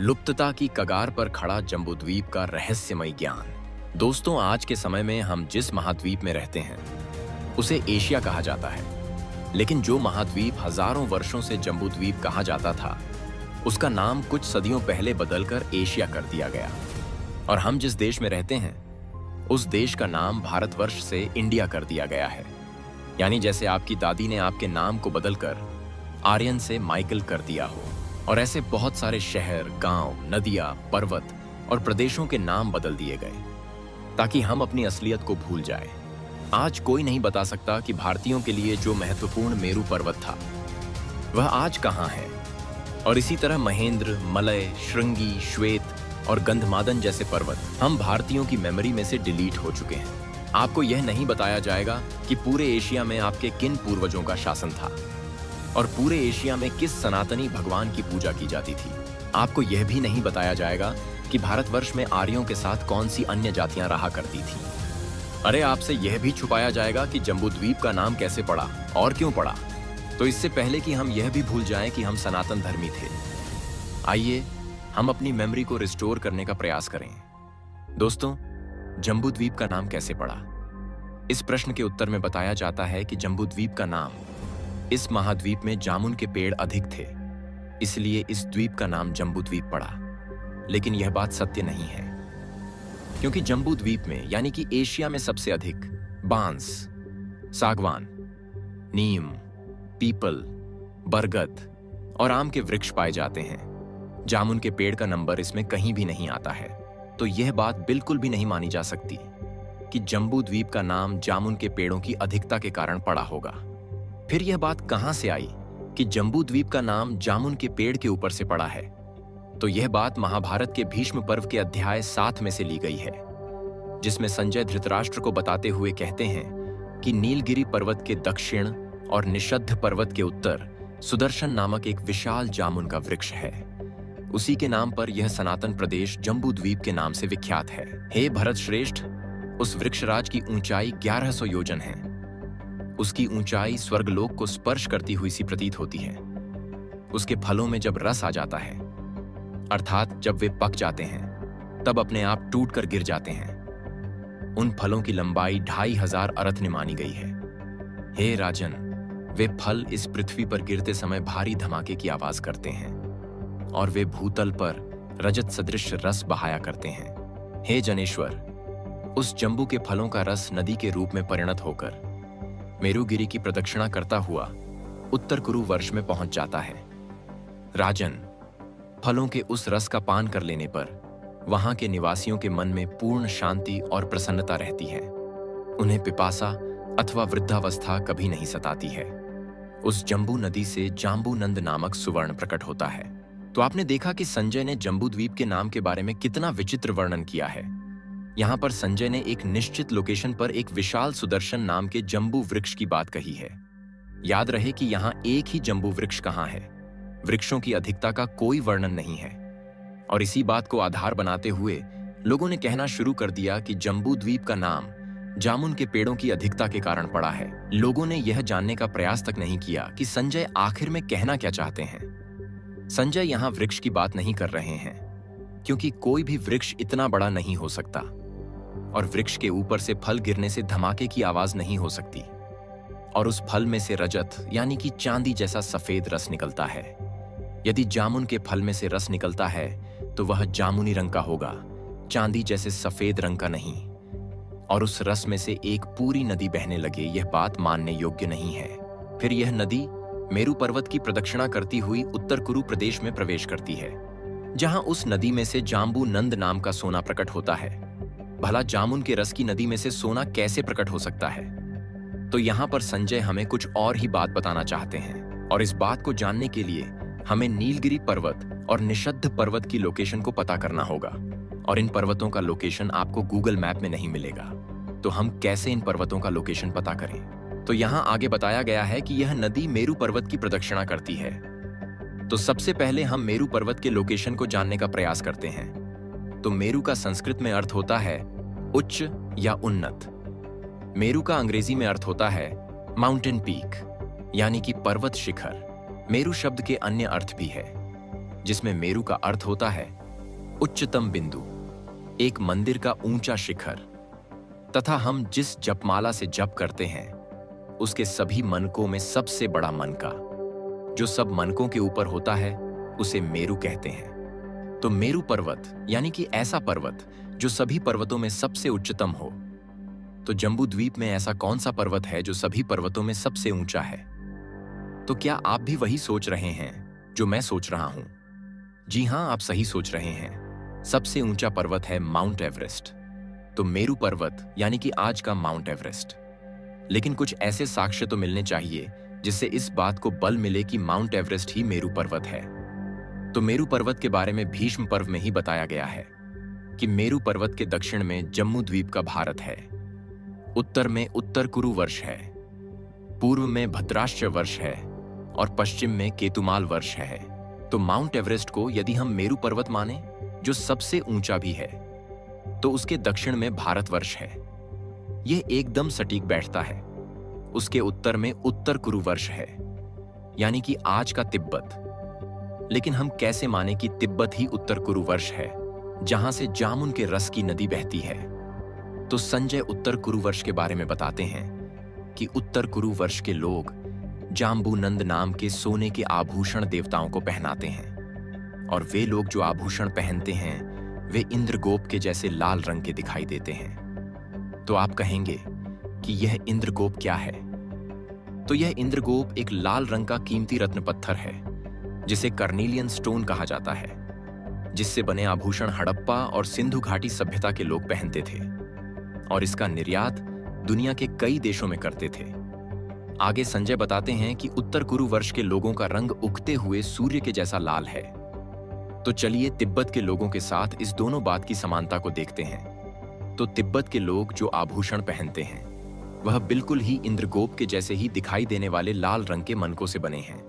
लुप्तता की कगार पर खड़ा जम्बूद्वीप का रहस्यमय ज्ञान। दोस्तों, आज के समय में हम जिस महाद्वीप में रहते हैं उसे एशिया कहा जाता है, लेकिन जो महाद्वीप हजारों वर्षों से जम्बूद्वीप कहा जाता था उसका नाम कुछ सदियों पहले बदलकर एशिया कर दिया गया। और हम जिस देश में रहते हैं उस देश का नाम भारतवर्ष से इंडिया कर दिया गया है। यानी जैसे आपकी दादी ने आपके नाम को बदलकर आर्यन से माइकल कर दिया हो। और ऐसे बहुत सारे शहर, गांव, नदियां, पर्वत और प्रदेशों के नाम बदल दिए गए ताकि हम अपनी असलियत को भूल जाए। आज कोई नहीं बता सकता कि भारतीयों के लिए जो महत्वपूर्ण मेरू पर्वत था वह आज कहां है। और इसी तरह महेंद्र, मलय, श्रृंगी, श्वेत और गंधमादन जैसे पर्वत हम भारतीयों की मेमोरी में से डिलीट हो चुके हैं। आपको यह नहीं बताया जाएगा कि पूरे एशिया में आपके किन पूर्वजों का शासन था और पूरे एशिया में किस सनातनी भगवान की पूजा की जाती थी। आपको यह भी नहीं बताया जाएगा कि भारतवर्ष में आर्यों के साथ कौन सी अन्य जातियां रहा करती थी। अरे, आपसे यह भी छुपाया जाएगा कि जम्बूद्वीप का नाम कैसे पड़ा और क्यों पड़ा। तो इससे पहले कि हम यह भी भूल जाएं कि हम सनातन धर्मी थे, आइए हम अपनी मेमोरी को रिस्टोर करने का प्रयास करें। दोस्तों, जम्बूद्वीप का नाम कैसे पड़ा? इस प्रश्न के उत्तर में बताया जाता है कि जम्बूद्वीप का नाम, इस महाद्वीप में जामुन के पेड़ अधिक थे, इसलिए इस द्वीप का नाम जम्बूद्वीप पड़ा। लेकिन यह बात सत्य नहीं है, क्योंकि जम्बूद्वीप में यानी कि एशिया में सबसे अधिक बांस, सागवान, नीम, पीपल, बरगद और आम के वृक्ष पाए जाते हैं। जामुन के पेड़ का नंबर इसमें कहीं भी नहीं आता है। तो यह बात बिल्कुल भी नहीं मानी जा सकती कि जम्बूद्वीप का नाम जामुन के पेड़ों की अधिकता के कारण पड़ा होगा। फिर यह बात कहां से आई कि जम्बूद्वीप का नाम जामुन के पेड़ के ऊपर से पड़ा है? तो यह बात महाभारत के भीष्म पर्व के अध्याय 7 में से ली गई है, जिसमें संजय धृतराष्ट्र को बताते हुए कहते हैं कि नीलगिरी पर्वत के दक्षिण और निषद्ध पर्वत के उत्तर सुदर्शन नामक एक विशाल जामुन का वृक्ष है। उसी के नाम पर यह सनातन प्रदेश जम्बूद्वीप के नाम से विख्यात है। हे भरत श्रेष्ठ, उस वृक्षराज की ऊंचाई 1100 योजन है। उसकी ऊंचाई स्वर्गलोक को स्पर्श करती हुई सी प्रतीत होती है। उसके फलों में जब रस आ जाता है, अर्थात जब वे पक जाते हैं, तब अपने आप टूट कर गिर जाते हैं। उन फलों की लंबाई 2500 अरथ ने मानी गई है। हे राजन, वे फल इस पृथ्वी पर गिरते समय भारी धमाके की आवाज करते हैं और वे भूतल पर रजत सदृश रस बहाया करते हैं। हे जनेश्वर, उस जंबू के फलों का रस नदी के रूप में परिणत होकर मेरुगिरी की प्रदक्षिणा करता हुआ उत्तर कुरु वर्ष में पहुंच जाता है। राजन, फलों के उस रस का पान कर लेने पर वहां के निवासियों के मन में पूर्ण शांति और प्रसन्नता रहती है। उन्हें पिपासा अथवा वृद्धावस्था कभी नहीं सताती है। उस जंबू नदी से जाम्बूनंद नामक सुवर्ण प्रकट होता है। तो आपने देखा कि संजय ने जम्बूद्वीप के नाम के बारे में कितना विचित्र वर्णन किया है। यहाँ पर संजय ने एक निश्चित लोकेशन पर एक विशाल सुदर्शन नाम के जंबू वृक्ष की बात कही है। याद रहे कि यहाँ एक ही जंबू वृक्ष कहाँ है। वृक्षों की अधिकता का कोई वर्णन नहीं है। और इसी बात को आधार बनाते हुए लोगों ने कहना शुरू कर दिया कि जम्बूद्वीप का नाम जामुन के पेड़ों की अधिकता के कारण पड़ा है। लोगों ने यह जानने का प्रयास तक नहीं किया कि संजय आखिर में कहना क्या चाहते हैं। संजय यहाँ वृक्ष की बात नहीं कर रहे हैं, क्योंकि कोई भी वृक्ष इतना बड़ा नहीं हो सकता और वृक्ष के ऊपर से फल गिरने से धमाके की आवाज नहीं हो सकती और उस फल में से रजत यानी कि चांदी जैसा सफेद रस निकलता है। यदि जामुन के फल में से रस निकलता है तो वह जामुनी रंग का होगा, चांदी जैसे सफेद रंग का नहीं। और उस रस में से एक पूरी नदी बहने लगे, यह बात मानने योग्य नहीं है। फिर यह नदी मेरू पर्वत की प्रदक्षिणा करती हुई उत्तर कुरु प्रदेश में प्रवेश करती है, जहां उस नदी में से जाम्बूनंद नाम का सोना प्रकट होता है। भला जामुन के रस की नदी में से सोना कैसे प्रकट हो सकता है? तो यहाँ पर संजय हमें कुछ और ही बात बताना चाहते हैं। और इस बात को जानने के लिए हमें नीलगिरी पर्वत और निषद्ध पर्वत की लोकेशन को पता करना होगा। और इन पर्वतों का लोकेशन आपको गूगल मैप में नहीं मिलेगा। तो हम कैसे इन पर्वतों का लोकेशन पता करें? तो यहाँ आगे बताया गया है कि यह नदी मेरू पर्वत की प्रदक्षिणा करती है। तो सबसे पहले हम मेरू पर्वत के लोकेशन को जानने का प्रयास करते हैं। तो मेरू का संस्कृत में अर्थ होता है उच्च या उन्नत। मेरू का अंग्रेजी में अर्थ होता है माउंटेन पीक, यानी कि पर्वत शिखर। मेरू शब्द के अन्य अर्थ भी है। जिसमें मेरु का अर्थ होता है उच्चतम बिंदु, एक मंदिर का ऊंचा शिखर, तथा हम जिस जपमाला से जप करते हैं उसके सभी मनकों में सबसे बड़ा मनका, जो सब मनकों के ऊपर होता है, उसे मेरु कहते हैं। तो मेरु पर्वत यानी कि ऐसा पर्वत जो सभी पर्वतों में सबसे उच्चतम हो। तो जम्बू द्वीप में ऐसा कौन सा पर्वत है जो सभी पर्वतों में सबसे ऊंचा है? तो क्या आप भी वही सोच रहे हैं जो मैं सोच रहा हूं? जी हां, आप सही सोच रहे हैं। सबसे ऊंचा पर्वत है माउंट एवरेस्ट। तो मेरु पर्वत यानी कि आज का माउंट एवरेस्ट। लेकिन कुछ ऐसे साक्ष्य तो मिलने चाहिए जिससे इस बात को बल मिले कि माउंट एवरेस्ट ही मेरु पर्वत है। तो मेरु पर्वत के बारे में भीष्म पर्व में ही बताया गया है कि मेरु पर्वत के दक्षिण में जम्मू द्वीप का भारत है, उत्तर में उत्तर कुरु वर्ष है, पूर्व में भद्राश्च वर्ष है और पश्चिम में केतुमाल वर्ष है। तो माउंट एवरेस्ट को यदि हम मेरु पर्वत माने जो सबसे ऊंचा भी है, तो उसके दक्षिण में भारतवर्ष है। यह एकदम सटीक बैठता है। उसके उत्तर में उत्तर कुरु वर्ष है, यानी कि आज का तिब्बत। लेकिन हम कैसे माने कि तिब्बत ही उत्तर कुरु वर्ष है, जहां से जामुन के रस की नदी बहती है? तो संजय उत्तर कुरु वर्ष के बारे में बताते हैं कि उत्तर कुरु वर्ष के लोग जाम्बूनंद नाम के सोने के आभूषण देवताओं को पहनाते हैं, और वे लोग जो आभूषण पहनते हैं वे इंद्रगोप के जैसे लाल रंग के दिखाई देते हैं। तो आप कहेंगे कि यह इंद्रगोप क्या है? तो यह इंद्रगोप एक लाल रंग का कीमती रत्न पत्थर है जिसे कर्नीलियन स्टोन कहा जाता है, जिससे बने आभूषण हड़प्पा और सिंधु घाटी सभ्यता के लोग पहनते थे और इसका निर्यात दुनिया के कई देशों में करते थे। आगे संजय बताते हैं कि उत्तर कुरु वर्ष के लोगों का रंग उगते हुए सूर्य के जैसा लाल है। तो चलिए तिब्बत के लोगों के साथ इस दोनों बात की समानता को देखते हैं। तो तिब्बत के लोग जो आभूषण पहनते हैं वह बिल्कुल ही इंद्रगोप के जैसे ही दिखाई देने वाले लाल रंग के मनकों से बने हैं,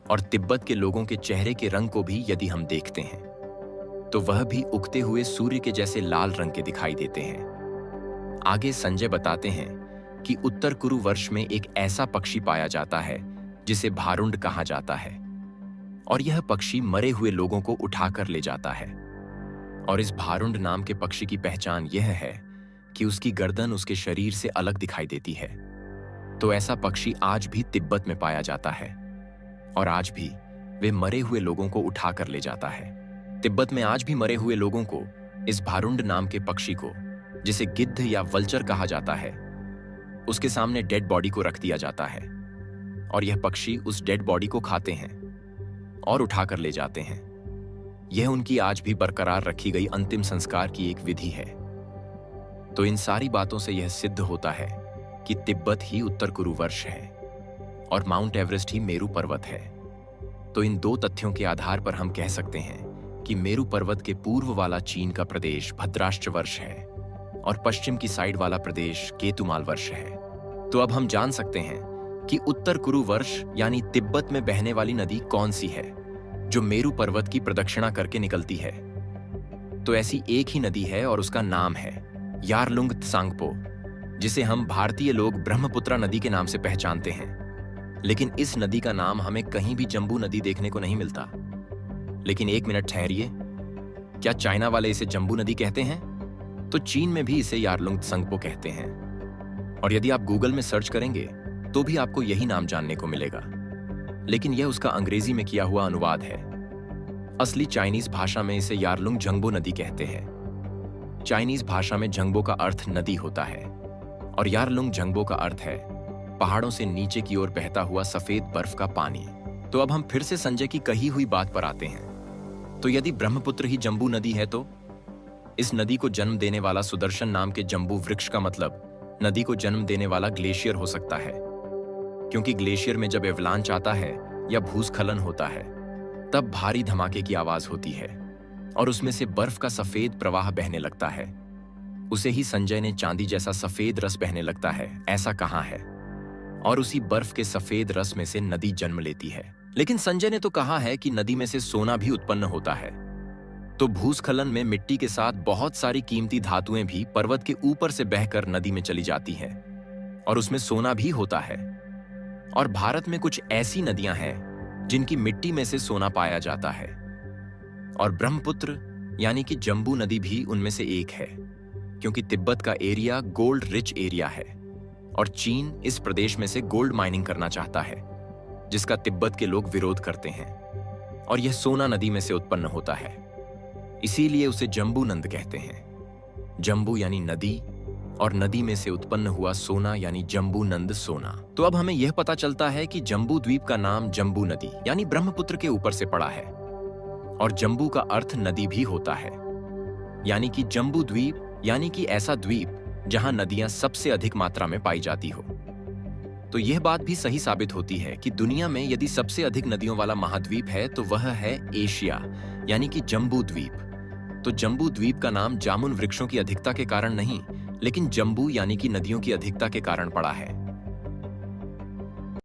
और तिब्बत के लोगों के चेहरे के रंग को भी यदि हम देखते हैं तो वह भी उगते हुए सूर्य के जैसे लाल रंग के दिखाई देते हैं। आगे संजय बताते हैं कि उत्तर कुरु वर्ष में एक ऐसा पक्षी पाया जाता है जिसे भारुंड कहा जाता है, और यह पक्षी मरे हुए लोगों को उठाकर ले जाता है। और इस भारुंड नाम के पक्षी की पहचान यह है कि उसकी गर्दन उसके शरीर से अलग दिखाई देती है। तो ऐसा पक्षी आज भी तिब्बत में पाया जाता है, और आज भी वे मरे हुए लोगों को उठाकर ले जाता है। तिब्बत में आज भी मरे हुए लोगों को इस भारुंड नाम के पक्षी को, जिसे गिद्ध या वल्चर कहा जाता है, उसके सामने डेड बॉडी को रख दिया जाता है, और यह पक्षी उस डेड बॉडी को खाते हैं और उठाकर ले जाते हैं। यह उनकी आज भी बरकरार रखी गई अंतिम संस्कार की एक विधि है। तो इन सारी बातों से यह सिद्ध होता है कि तिब्बत ही उत्तर कुरु वर्ष है और माउंट एवरेस्ट ही मेरु पर्वत है। तो इन दो तथ्यों के आधार पर हम कह सकते हैं कि मेरु पर्वत के पूर्व वाला चीन का प्रदेश भद्राश्च वर्ष है और पश्चिम की साइड वाला प्रदेश केतुमाल वर्ष है। तो अब हम जान सकते हैं कि उत्तर कुरु वर्ष यानी तिब्बत में बहने वाली नदी कौन सी है जो मेरु पर्वत की प्रदक्षिणा करके निकलती है। तो ऐसी एक ही नदी है और उसका नाम है यारलुंग त्सांगपो, जिसे हम भारतीय लोग ब्रह्मपुत्रा नदी के नाम से पहचानते हैं। लेकिन इस नदी का नाम हमें कहीं भी जम्बू नदी देखने को नहीं मिलता। लेकिन एक मिनट ठहरिए, क्या चाइना वाले इसे जम्बू नदी कहते हैं? तो चीन में भी इसे यारलुंग त्संगपो कहते हैं, और यदि आप गूगल में सर्च करेंगे तो भी आपको यही नाम जानने को मिलेगा। लेकिन यह उसका अंग्रेजी में किया हुआ अनुवाद है। असली चाइनीज भाषा में इसे यारलुंग जंगबो नदी कहते हैं। चाइनीज भाषा में जंगबो का अर्थ नदी होता है और यारलुंग जंगबो का अर्थ है पहाड़ों से नीचे की ओर बहता हुआ सफेद बर्फ का पानी। तो अब हम फिर से संजय की कही हुई बात पर आते हैं। तो यदि ब्रह्मपुत्र ही जंबू नदी है तो इस नदी को जन्म देने वाला सुदर्शन नाम के जंबू वृक्ष का मतलब नदी को जन्म देने वाला ग्लेशियर हो सकता है, क्योंकि ग्लेशियर में जब एवलांच आता है या भूस्खलन होता है तब भारी धमाके की आवाज होती है और उसमें से बर्फ का सफेद प्रवाह बहने लगता है। उसे ही संजय ने चांदी जैसा सफेद रस बहने लगता है ऐसा कहा है, और उसी बर्फ के सफेद रस में से नदी जन्म लेती है। लेकिन संजय ने तो कहा है कि नदी में से सोना भी उत्पन्न होता है। तो भूस्खलन में मिट्टी के साथ बहुत सारी कीमती धातुएं भी पर्वत के ऊपर से बहकर नदी में चली जाती हैं और उसमें सोना भी होता है। और भारत में कुछ ऐसी नदियां हैं जिनकी मिट्टी में से सोना पाया जाता है। और ब्रह्मपुत्र यानी कि जम्बू नदी भी उनमें से एक है, क्योंकि तिब्बत का एरिया गोल्ड रिच एरिया है और चीन इस प्रदेश में से गोल्ड माइनिंग करना चाहता है, जिसका तिब्बत के लोग विरोध करते हैं। और यह सोना नदी में से उत्पन्न होता है, इसीलिए उसे जम्बू नंद कहते हैं। जम्बू यानी नदी और नदी में से उत्पन्न हुआ सोना यानी जम्बू नंद सोना। तो अब हमें यह पता चलता है कि जम्बू द्वीप का नाम जम्बू नदी यानी ब्रह्मपुत्र के ऊपर से पड़ा है और जम्बू का अर्थ नदी भी होता है, यानी कि जम्बू द्वीप यानी कि ऐसा द्वीप जहां नदियां सबसे अधिक मात्रा में पाई जाती हो। तो यह बात भी सही साबित होती है कि दुनिया में यदि सबसे अधिक नदियों वाला महाद्वीप है तो वह है एशिया यानी कि जम्बू द्वीप। तो जम्बू द्वीप का नाम जामुन वृक्षों की अधिकता के कारण नहीं, लेकिन जम्बू यानी कि नदियों की अधिकता के कारण पड़ा है।